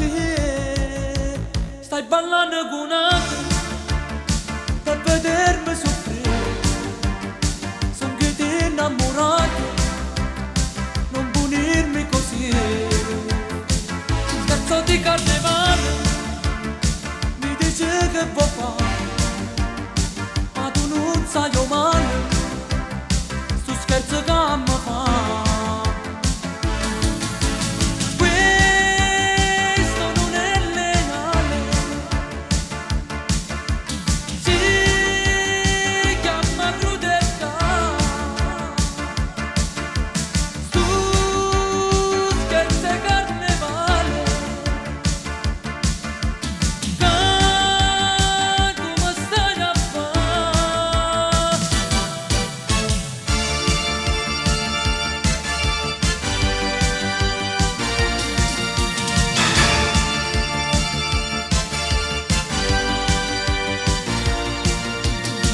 te. Stai ballando con altri per vedermi soffrire. Son che ti innamorato, non punirmi così. Scherzo di carnevale, mi dice che vuoi fare, ma tu non sai io male, sto scherzo che mi fa. Questo non è legale, si chiama crudeltà. Tu scherzi è carnevale, che come stai a fare?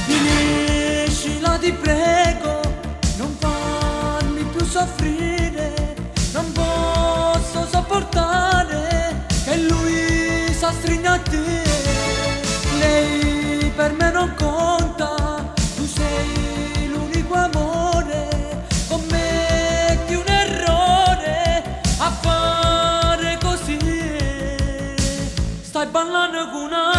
Finiscila ti prego, non farmi più soffrire, non posso sopportare che lui si stringe a te. Lei per me non conta, tu sei l'unico amore, commetti un errore a fare così. Stai ballando con una